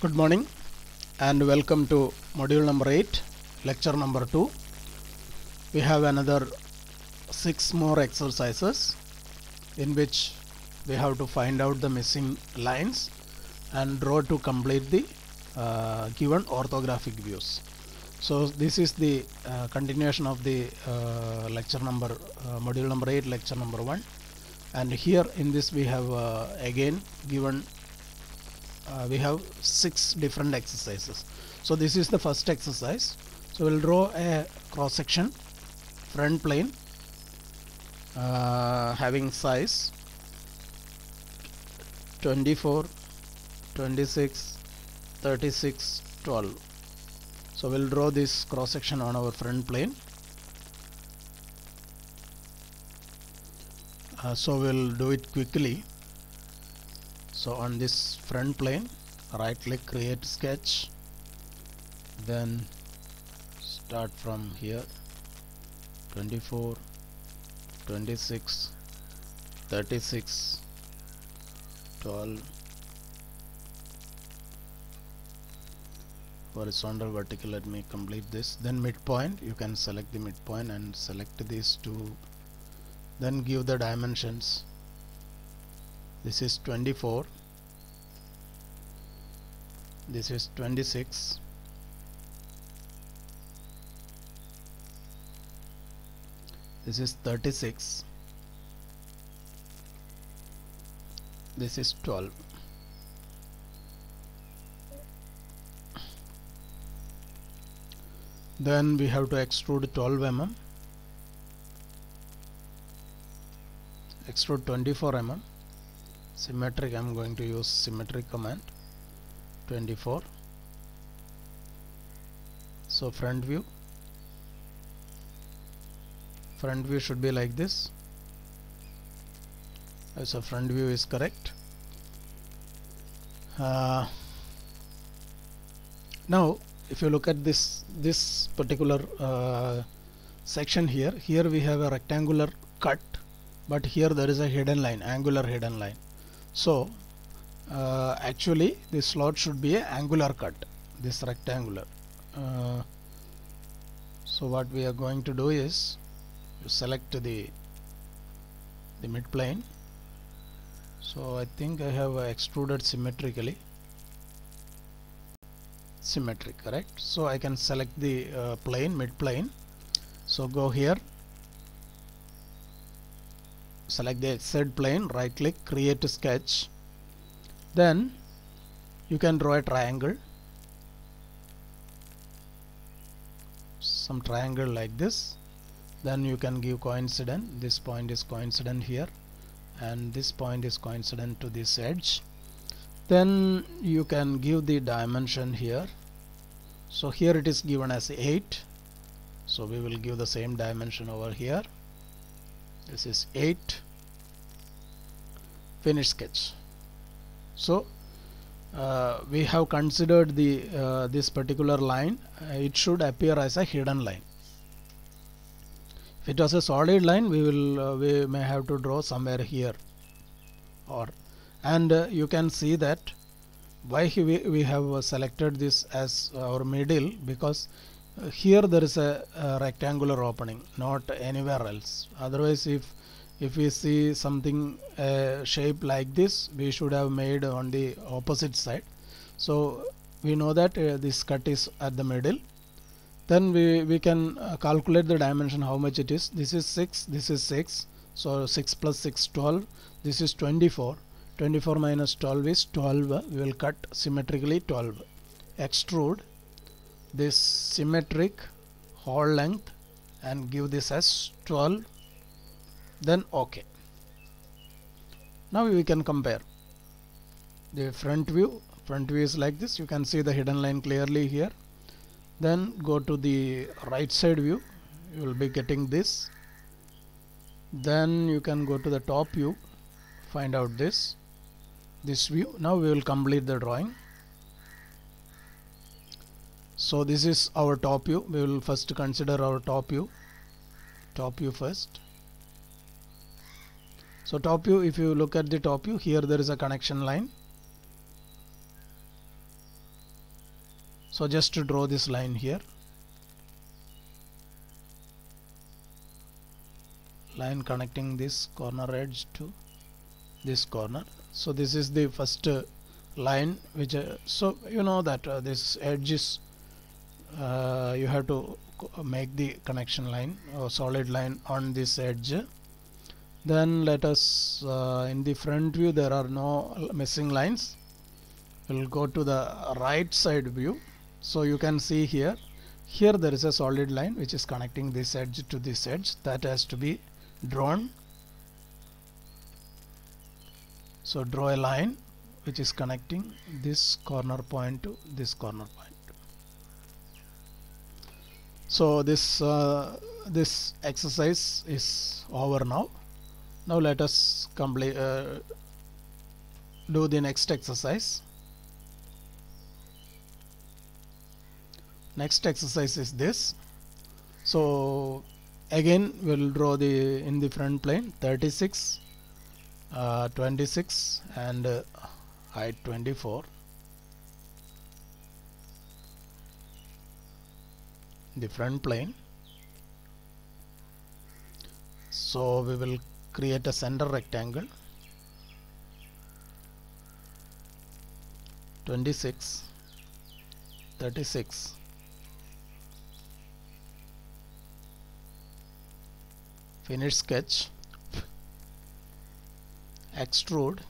Good morning and welcome to module number 8, lecture number 2. We have another 6 more exercises in which we have to find out the missing lines and draw to complete the given orthographic views. So this is the continuation of the module number 8, lecture number 1, and here in this we have again given we have 6 different exercises. So this is the first exercise. So we'll draw a cross section front plane having size 24, 26, 36, 12. So we'll draw this cross section on our front plane. So we'll do it quickly. So on this front plane, right click, create sketch, then start from here 24, 26, 36, 12, horizontal, vertical. Let me complete this. Then midpoint, you can select the midpoint and select these two, then give the dimensions. This is 24, this is 26, this is 36, this is 12. Then we have to extrude 12 mm, extrude 24 mm. Symmetric, I am going to use symmetric command. 24. So front view should be like this. So front view is correct. Now if you look at this particular section here we have a rectangular cut, but here there is a hidden line, angular hidden line. So actually this slot should be an angular cut, this rectangular. So what we are going to do is you select the mid plane. So I think I have extruded symmetrically, symmetric, correct. So I can select the plane, mid plane. So go here, select the XZ plane, right click, create a sketch, then you can draw a triangle, some triangle like this. Then you can give coincident, this point is coincident here and this point is coincident to this edge. Then you can give the dimension here. So here it is given as 8, so we will give the same dimension over here. This is 8. Finish sketch. So we have considered the this particular line, it should appear as a hidden line. If it was a solid line, we may have to draw somewhere here, and you can see that why we have selected this as our middle, because here there is a rectangular opening, not anywhere else. Otherwise, if we see something shape like this, we should have made on the opposite side. So we know that this cut is at the middle. Then we can calculate the dimension, how much it is. This is 6, this is 6, so 6 plus 6, 12. This is 24. 24 minus 12 is 12. We will cut symmetrically 12. Extrude this symmetric whole length and give this as 12. Then OK. Now we can compare the front view. Front view is like this. You can see the hidden line clearly here. Then go to the right side view, you will be getting this. Then you can go to the top view, find out this view. Now we will complete the drawing. So this is our top view. We will first consider our top view first. So top view, if you look at the top view, here there is a connection line. So just to draw this line here, line connecting this corner edge to this corner. So this is the first line which so you know that this edge is you have to make the connection line or solid line on this edge. Then let us in the front view there are no missing lines. We'll go to the right side view. So you can see here there is a solid line which is connecting this edge to this edge, that has to be drawn. So draw a line which is connecting this corner point to this corner point. So this exercise is over now. Now let us complete do the next exercise. Next exercise is this. So again we'll draw the in the front plane 36, 26 and height 24. The front plane. So we will create a center rectangle 26, 36, finish sketch, extrude.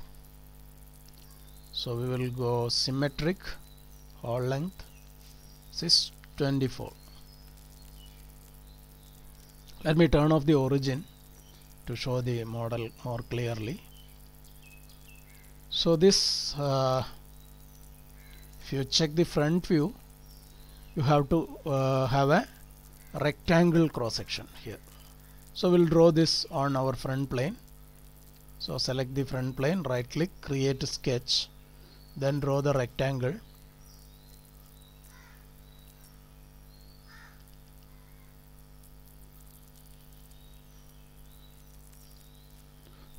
So we will go symmetric, all length. This is 24. Let me turn off the origin to show the model more clearly. So this if you check the front view, you have to have a rectangle cross section here. So we'll draw this on our front plane. So select the front plane, right click, create a sketch, then draw the rectangle.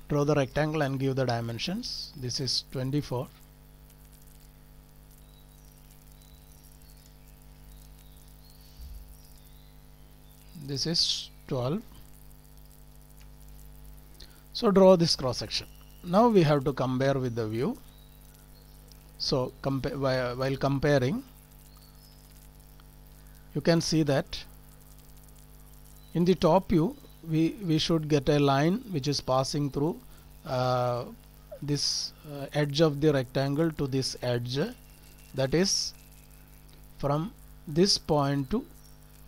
Draw the rectangle and give the dimensions. This is 24. This is 12. So draw this cross section. Now we have to compare with the view. So while comparing, you can see that in the top view we should get a line which is passing through this edge of the rectangle to this edge, that is from this point to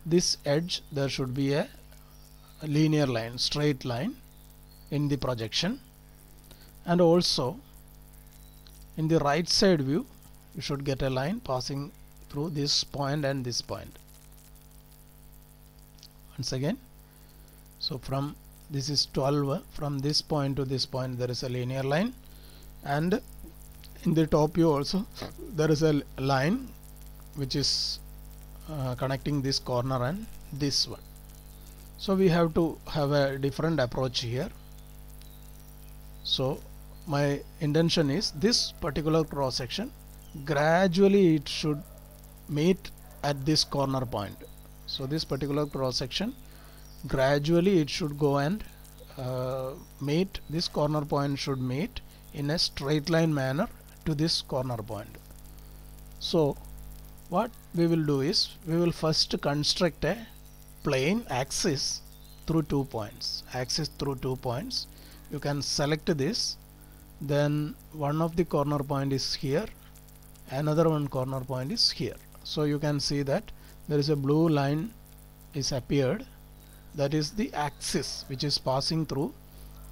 this edge there should be a linear line, straight line in the projection. And also in the right side view you should get a line passing through this point and this point. Once again, so from this is 12, from this point to this point there is a linear line, and in the top view also there is a line which is connecting this corner and this one. So we have to have a different approach here. So my intention is this particular cross section gradually it should meet at this corner point. So this particular cross section gradually it should go and meet, this corner point should meet in a straight line manner to this corner point. So what we will do is we will first construct a plane axis through 2 points. Axis through 2 points. You can select this, then one of the corner point is here, another one corner point is here. So you can see that there is a blue line is appeared, that is the axis which is passing through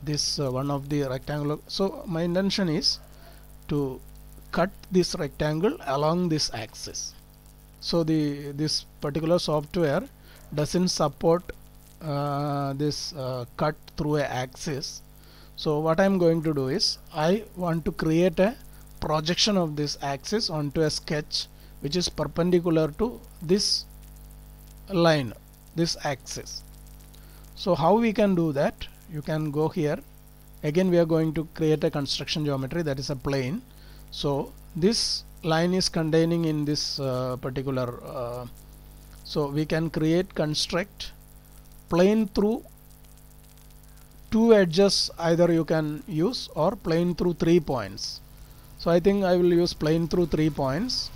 this one of the rectangular. So my intention is to cut this rectangle along this axis. So this particular software doesn't support this cut through a axis. So what I am going to do is I want to create a projection of this axis onto a sketch which is perpendicular to this line, this axis. So how we can do that? You can go here. Again we are going to create a construction geometry, that is a plane. So this line is containing in this particular so we can create construct plane through two edges, either you can use, or plane through 3 points. So I think I will use plane through 3 points,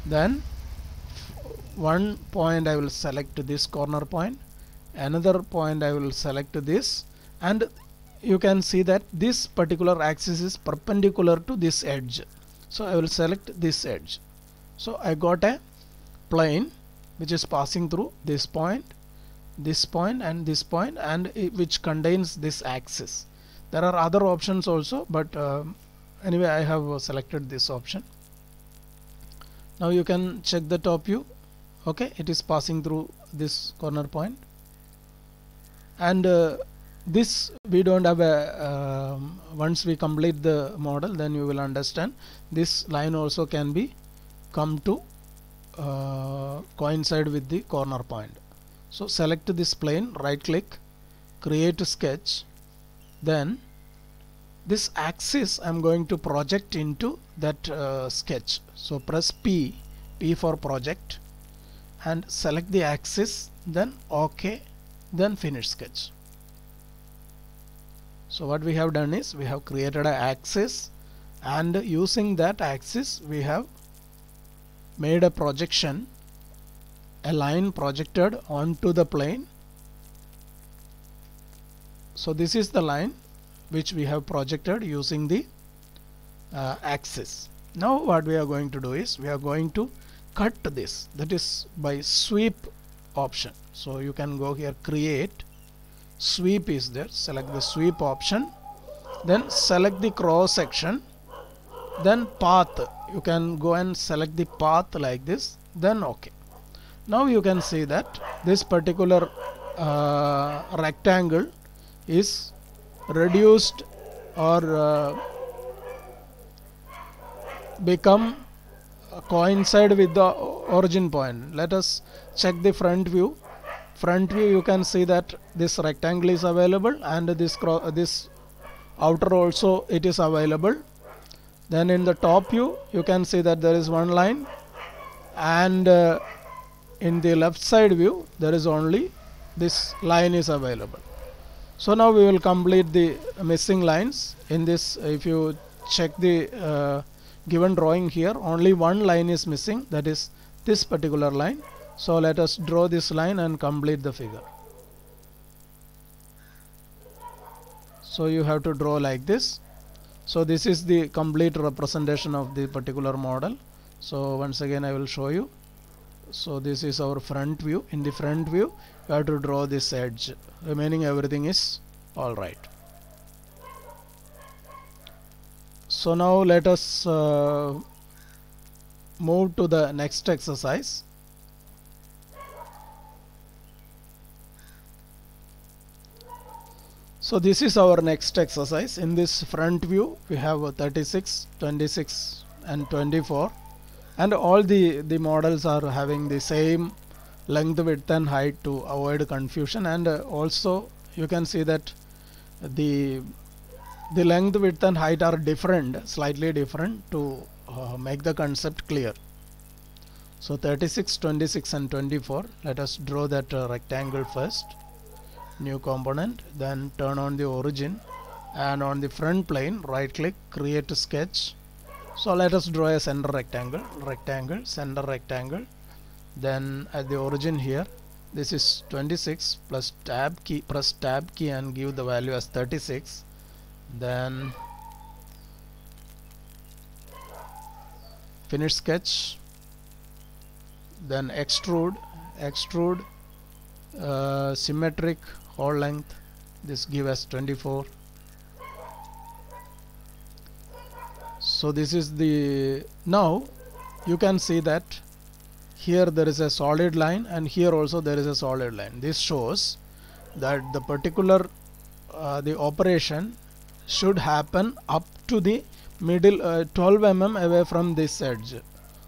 then one point I will select this corner point, another point I will select this, and you can see that this particular axis is perpendicular to this edge. So I will select this edge. So I got a plane which is passing through this point, and this point, and which contains this axis. There are other options also, but anyway I have selected this option. Now you can check the top view. Okay, it is passing through this corner point, and this we don't have a once we complete the model, then you will understand this line also can be come to coincide with the corner point. So select this plane, right click, create a sketch, then this axis I am going to project into that sketch. So press P for project, and select the axis, then OK, then finish sketch. So what we have done is we have created an axis, and using that axis we have made a projection, a line projected onto the plane. So this is the line which we have projected using the axis. Now what we are going to do is we are going to cut this, that is by sweep option. So you can go here, create, sweep is there, select the sweep option, then select the cross section, then path, you can go and select the path like this, then OK. Now you can see that this particular rectangle is reduced or become coincide with the origin point. Let us check the front view. You can see that this rectangle is available, and this outer also it is available. Then in the top view you can see that there is one line, and in the left side view there is only this line is available. So now we will complete the missing lines. In this, if you check the given drawing here, only one line is missing, that is this particular line. So let us draw this line and complete the figure. So you have to draw like this. So this is the complete representation of the particular model. So once again I will show you. So this is our front view. In the front view you have to draw this edge, remaining everything is alright. So now let us move to the next exercise. So this is our next exercise. In this front view we have 36, 26 and 24, and all the models are having the same length, width and height to avoid confusion. And also you can see that the length, width and height are different, slightly different, to make the concept clear. So 36, 26 and 24, let us draw that rectangle first. New component, then turn on the origin, and on the front plane right click, create a sketch. So let us draw a center rectangle, center rectangle. Then at the origin here, this is 26 plus tab key, press tab key and give the value as 36. Then finish sketch, then extrude, symmetric whole length, this give as 24. So this is the, now you can see that here there is a solid line and here also there is a solid line. This shows that the particular the operation should happen up to the middle 12 mm away from this edge.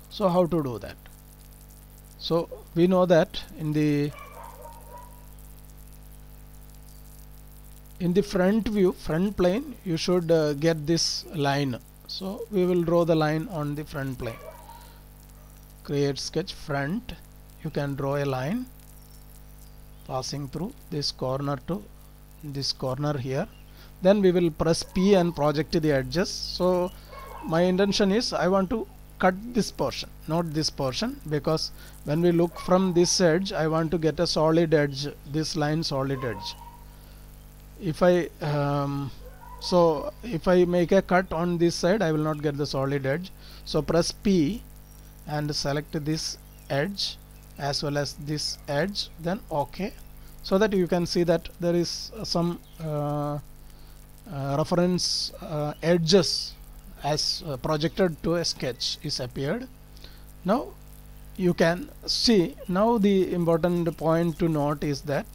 So how to do that? So we know that in the front view, front plane, you should get this line. So we will draw the line on the front plane. Create sketch front. You can draw a line passing through this corner to this corner here. Then we will press P and project the edges. So my intention is I want to cut this portion, not this portion, because when we look from this edge I want to get a solid edge, this line solid edge. If I if I make a cut on this side, I will not get the solid edge. So press P and select this edge as well as this edge, then OK, so that you can see that there is some reference edges as projected to a sketch is appeared. Now you can see, now the important point to note is that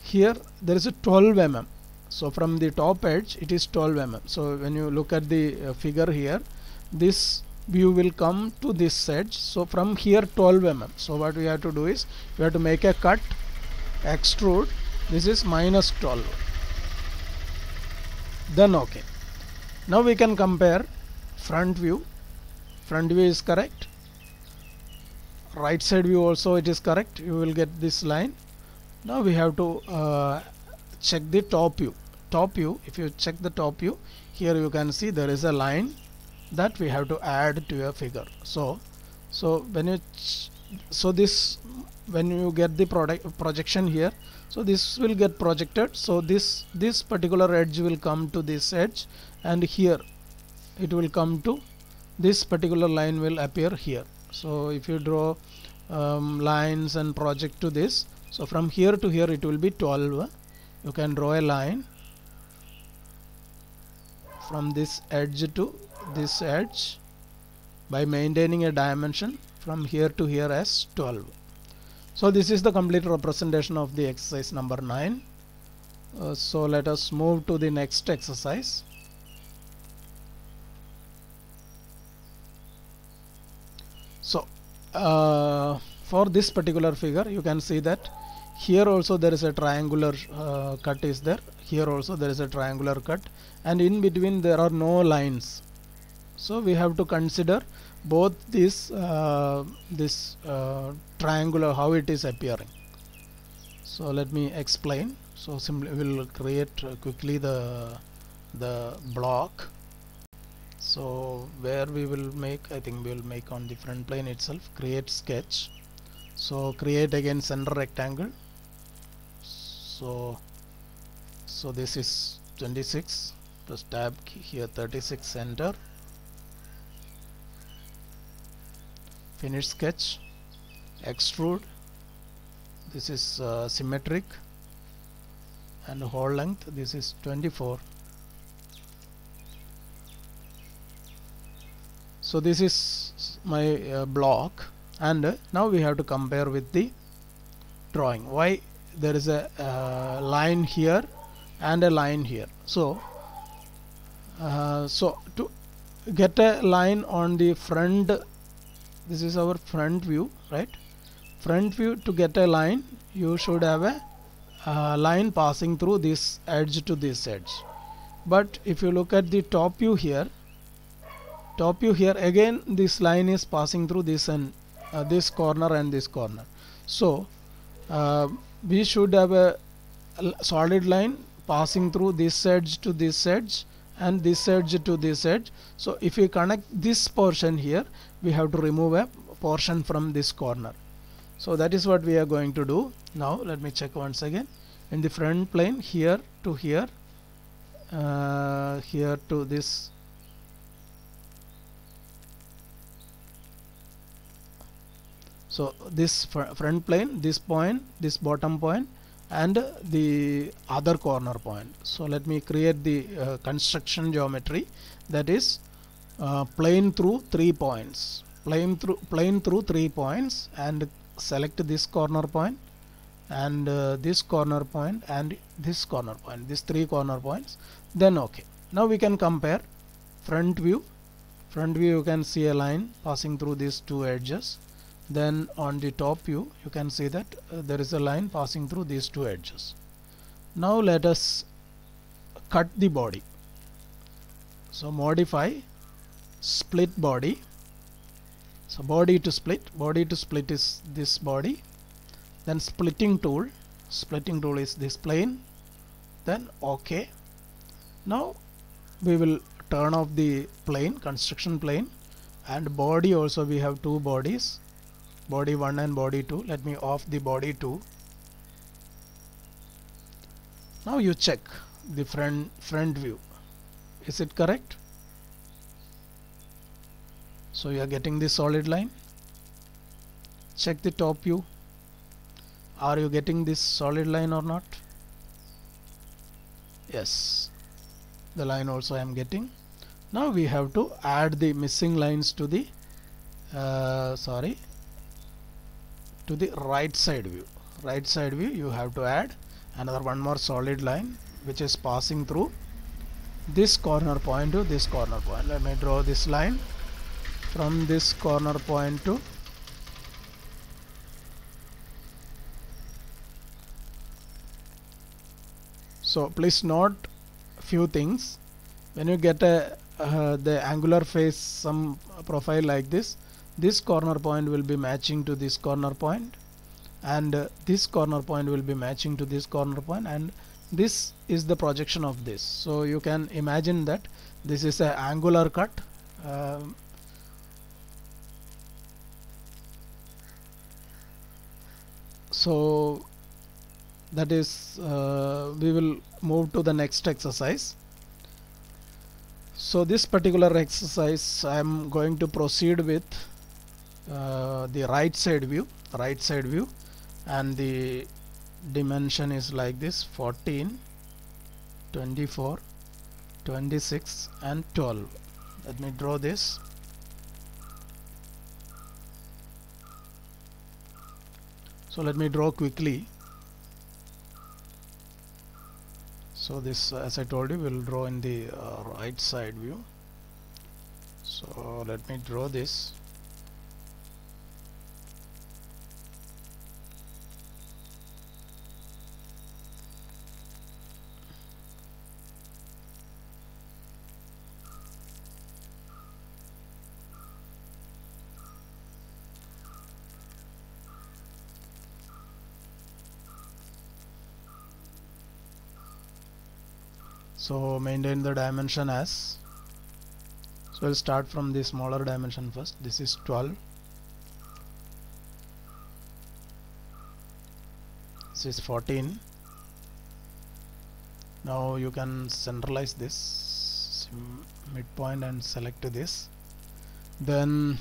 here there is a 12 mm. So from the top edge it is 12 mm. So when you look at the figure here, this view will come to this edge. So from here 12 mm. So what we have to do is we have to make a cut, extrude. This is minus 12. Then OK. Now we can compare front view. Front view is correct. Right side view also it is correct. You will get this line. Now we have to check the top view. Top view, if you check the top view, here you can see there is a line that we have to add to a figure. So when you when you get the projection here, so this will get projected. So this particular edge will come to this edge, and here it will come to this particular line will appear here. So if you draw lines and project to this, so from here to here it will be 12. You can draw a line from this edge to this edge by maintaining a dimension from here to here as 12. So this is the complete representation of the exercise number 9. So let us move to the next exercise. So for this particular figure you can see that here also there is a triangular cut is there. Here also there is a triangular cut, and in between there are no lines. So we have to consider both this triangular, how it is appearing. So let me explain. So simply we will create quickly the block. So where we will make, I think we will make on the front plane itself. Create sketch. So create again center rectangle. So this is 26. Press tab key here, 36, center. Finish sketch. Extrude. This is symmetric, and whole length this is 24. So this is my block, and now we have to compare with the drawing. Why there is a line here and a line here? So to get a line on the front, this is our front view, right? Front view, to get a line you should have a line passing through this edge to this edge. But if you look at the top view here, again this line is passing through this and this corner and this corner. So we should have a solid line passing through this edge to this edge and this edge to this edge. So if we connect this portion here, we have to remove a portion from this corner. So that is what we are going to do. Now let me check once again. In the front plane, here to here, here to this, so this front plane, this point, this bottom point, and the other corner point. So let me create the construction geometry, that is plane through 3 points, plane through 3 points, and select this corner point and this corner point and this corner point, these 3 corner points. Then OK. Now we can compare front view. Front view, you can see a line passing through these 2 edges. Then on the top view you can see that there is a line passing through these 2 edges. Now let us cut the body. So modify split body. So body to split is this body. Then splitting tool is this plane. Then OK. Now we will turn off the plane, construction plane, and body also. We have two bodies, body 1 and body 2. Let me off the body 2. Now you check the front view. Is it correct? So you are getting the solid line. Check the top view. Are you getting this solid line or not? Yes, the line also I am getting. Now we have to add the missing lines to the to the right side view. Right side view you have to add another one more solid line which is passing through this corner point to this corner point. Let me draw this line from this corner point to so please note few things. When you get a the angular face some profile like this corner point will be matching to this corner point, and this corner point will be matching to this corner point, and this is the projection of this. So you can imagine that this is a angular cut. So that is we will move to the next exercise. So this particular exercise I am going to proceed with the right side view, and the dimension is like this: 14, 24, 26 and 12. Let me draw this. So let me draw quickly. So this, as I told you, will draw in the right side view. So let me draw this. So maintain the dimension as, so we'll start from the smaller dimension first. This is 12, this is 14. Now you can centralize this midpoint and select this. Then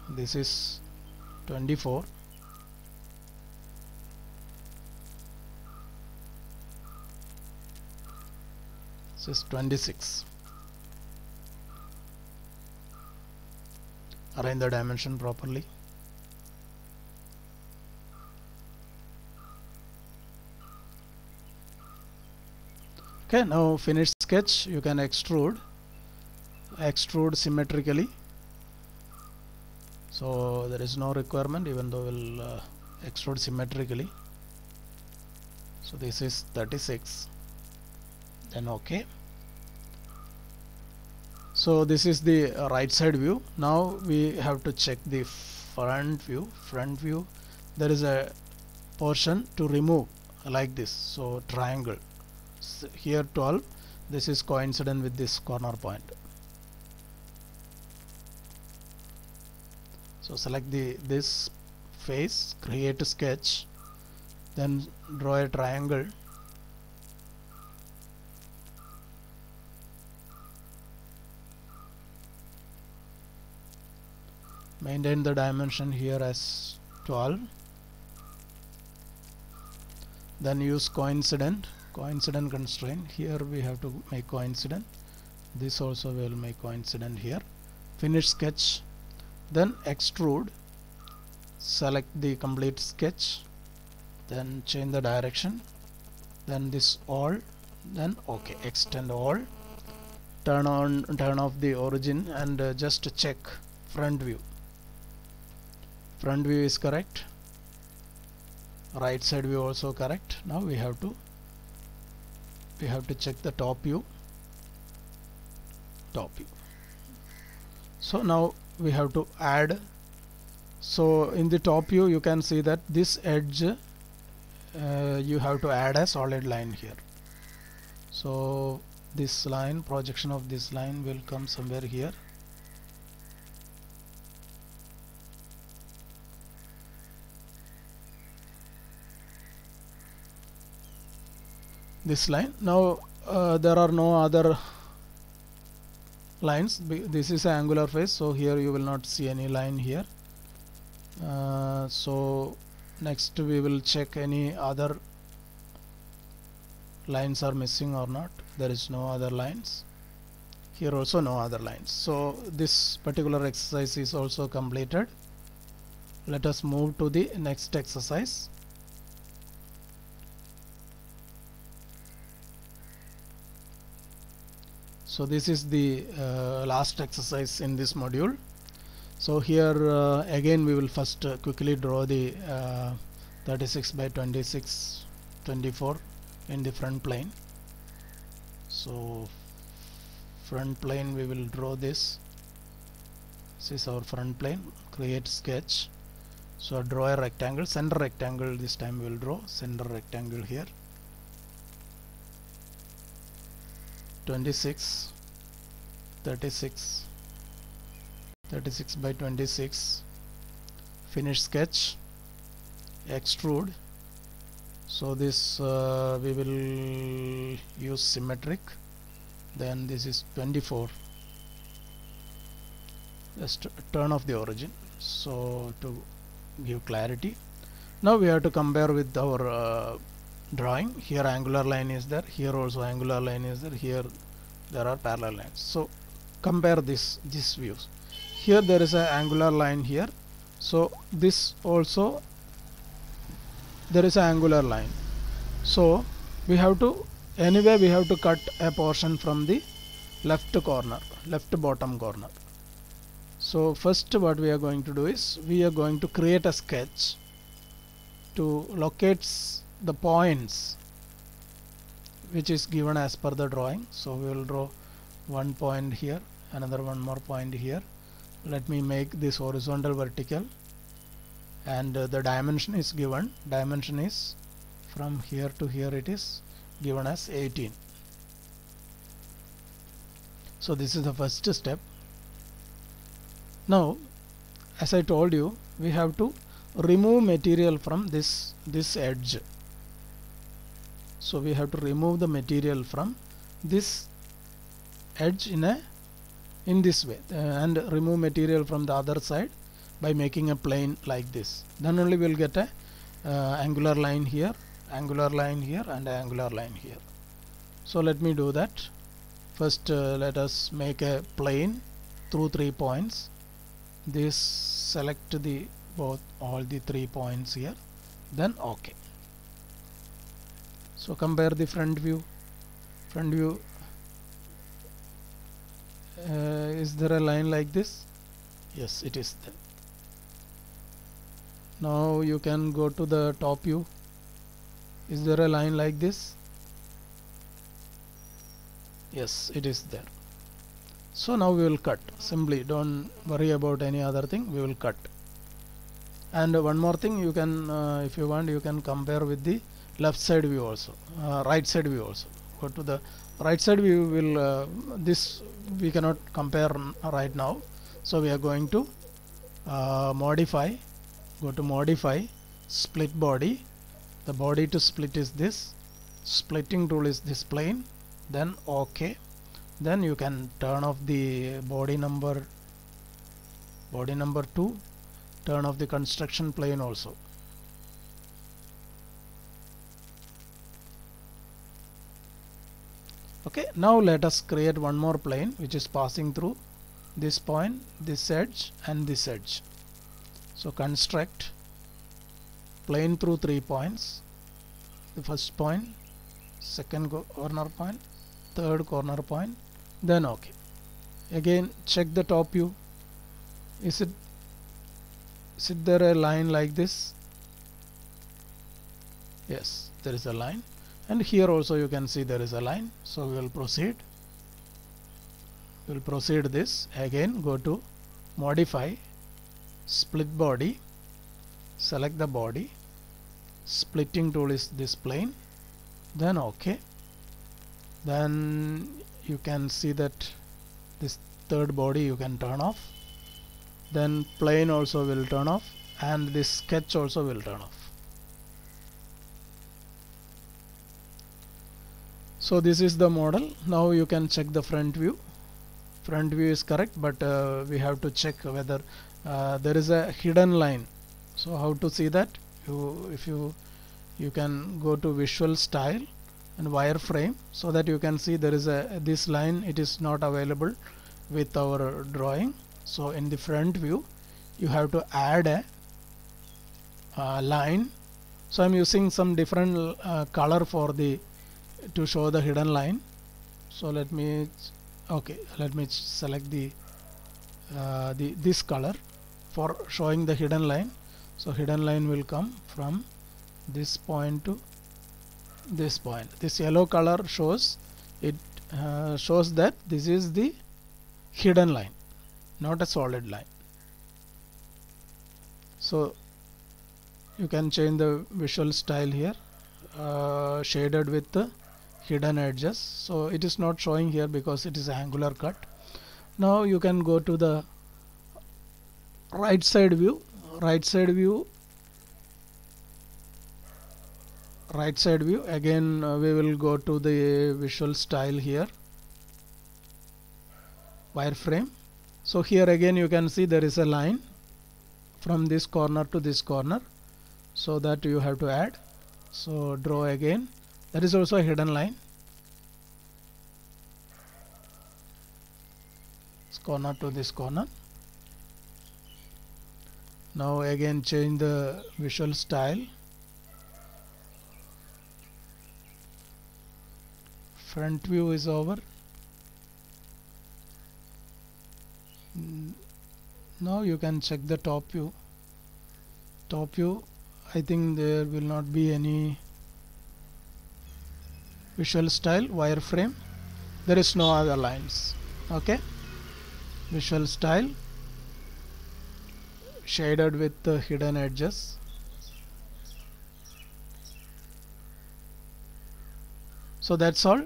this is 24. This is 26. Arrange the dimension properly. Okay, now finish sketch. You can extrude symmetrically. So there is no requirement, even though we'll extrude symmetrically. So this is 36. Then OK. So this is the right side view. Now we have to check the front view. There is a portion to remove like this. So triangle. So here 12. This is coincident with this corner point. So select this face, create a sketch, then draw a triangle. Maintain the dimension here as 12. Then use coincident constraint. Here we have to make coincident. This also will make coincident here. Finish sketch. Then extrude. Select the complete sketch. Then change the direction. Then this all. Then OK. Extend all. Turn off the origin and just check front view. Front view is correct, right side view also correct. Now we have to we have to check the top view. So now we have to add. So in the top view you can see that this edge you have to add a solid line here. So this line, projection of this line will come somewhere here. This line. Now there are no other lines. This is an angular face, so here you will not see any line here. So next we will check any other lines are missing or not. There is no other lines. Here also no other lines. So this particular exercise is also completed. Let us move to the next exercise. So this is the last exercise in this module. So here again we will first quickly draw the 36 by 26 24 in the front plane. So front plane we will draw this. This is our front plane. Create sketch. So draw a rectangle, center rectangle this time we will draw, center rectangle here. 26 36 by 26, finish sketch, extrude. So this we will use symmetric, then this is 24, just turn off the origin, so to give clarity. Now we have to compare with our drawing. Here angular line is there, here also angular line is there, here there are parallel lines. So compare these views. Here there is an angular line here, so this also there is an angular line. So we have to, anyway we have to cut a portion from the left corner, left bottom corner. So first what we are going to do is we are going to create a sketch to locate the points which is given as per the drawing. So we will draw one point here, another one more point here. Let me make this horizontal vertical, and the dimension is given. Dimension is from here to here, it is given as 18. So this is the first step. Now as I told you, we have to remove material from this edge. So we have to remove the material from this edge in this way, and remove material from the other side by making a plane like this. Then only we will get a angular line here, angular line here, and angular line here. So let me do that. First let us make a plane through 3 points. This, select the all the 3 points here, then OK. So compare the front view. Front view, is there a line like this? Yes, it is there. Now you can go to the top view. Is there a line like this? Yes, it is there. So now we will cut. Simply don't worry about any other thing, we will cut. And one more thing, you can if you want, you can compare with the left side view also, right side view also. Go to the right side view, will this we cannot compare right now. So we are going to modify, go to modify, split body. The body to split is this, splitting tool is this plane, then OK. Then you can turn off the body number 2, turn off the construction plane also. Okay, now let us create one more plane which is passing through this point, this edge, and this edge. So construct plane through 3 points. The first point, second corner point, third corner point, then OK. Again check the top view. Is there a line like this? Yes, there is a line. and here also you can see there is a line. So we will proceed. This again. Go to modify, split body, select the body, splitting tool is this plane, then OK. Then you can see that this third body you can turn off, then plane also will turn off, and this sketch also will turn off. So this is the model. Now you can check the front view. Front view is correct, but we have to check whether there is a hidden line. So how to see that? You can go to visual style and wireframe, so that you can see there is this line, it is not available with our drawing. So in the front view you have to add a line. So I'm using some different color for to show the hidden line. So let me select this color for showing the hidden line. So hidden line will come from this point to this point. This yellow color shows that this is the hidden line, not a solid line. So you can change the visual style here, shaded with the hidden edges. So it is not showing here because it is angular cut. Now you can go to the right side view. Again we will go to the visual style here, wireframe. So here again you can see there is a line from this corner to this corner, so that you have to add. So draw again, that is also a hidden line, this corner to this corner. Now again change the visual style, front view is over. Now you can check the top view. I think there will not be any visual style, wireframe, there is no other lines. Okay, visual style, shaded with the hidden edges. So that's all.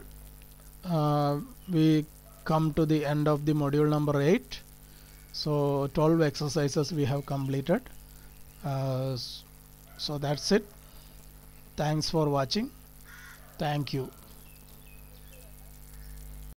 We come to the end of the module number 8. So 12 exercises we have completed. So that's it. Thanks for watching. Thank you.